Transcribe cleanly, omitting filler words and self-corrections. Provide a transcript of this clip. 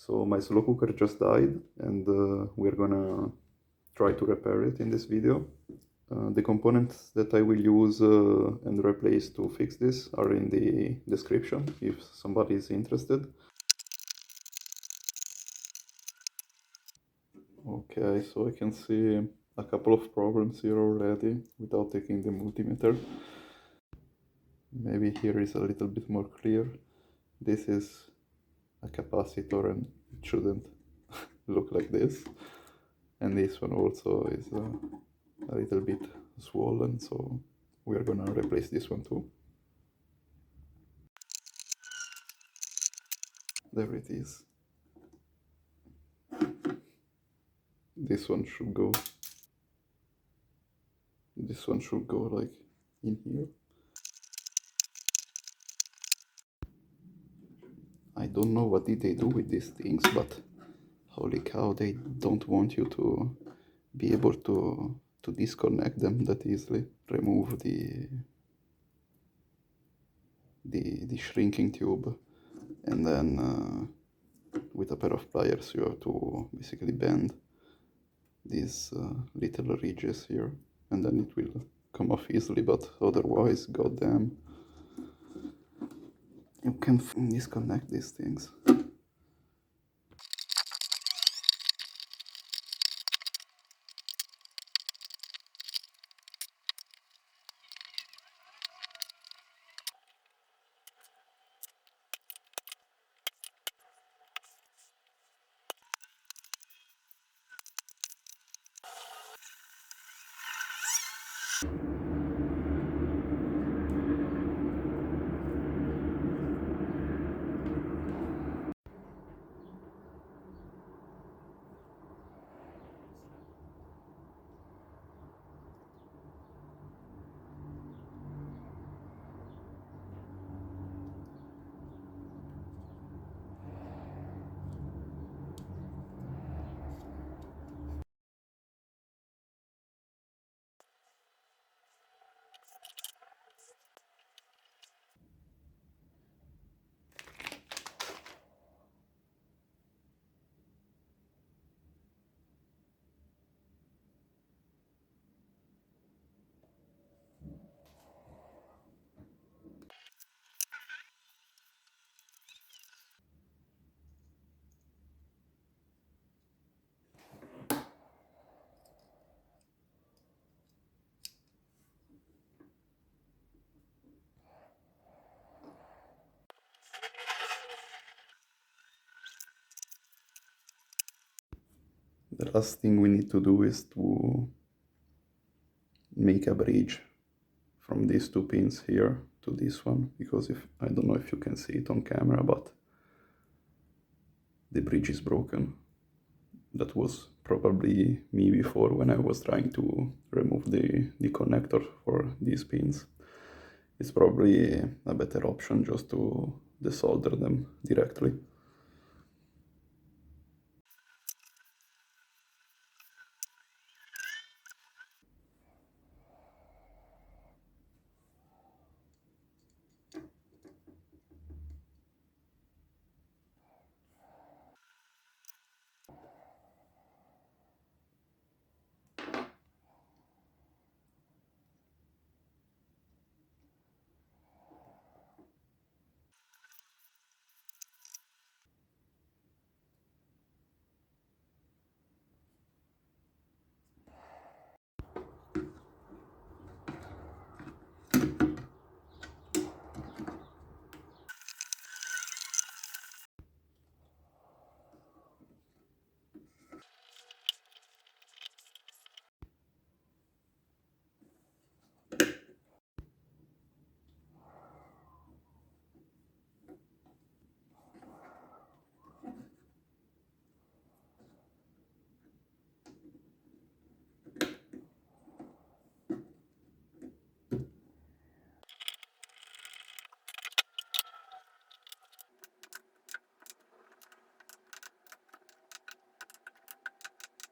So my slow cooker just died, and we're gonna try to repair it in this video. The components that I will use and replace to fix this are in the description if somebody is interested. Okay, so I can see a couple of problems here already without taking the multimeter. Maybe here is a little bit more clear. This is a capacitor and it shouldn't look like this. And this one also is a little bit swollen, so we are gonna replace this one too. There it is. This one should go. This one should go like in here. I don't know what did they do with these things, but holy cow, they don't want you to be able to disconnect them that easily. Remove the shrinking tube, and then with a pair of pliers you have to basically bend these little ridges here, and then it will come off easily, but otherwise, goddamn, you can disconnect these things. The last thing we need to do is to make a bridge from these two pins here to this one, because if I don't know if you can see it on camera, but the bridge is broken. That was probably me before when I was trying to remove the connector for these pins. It's probably a better option just to desolder them directly.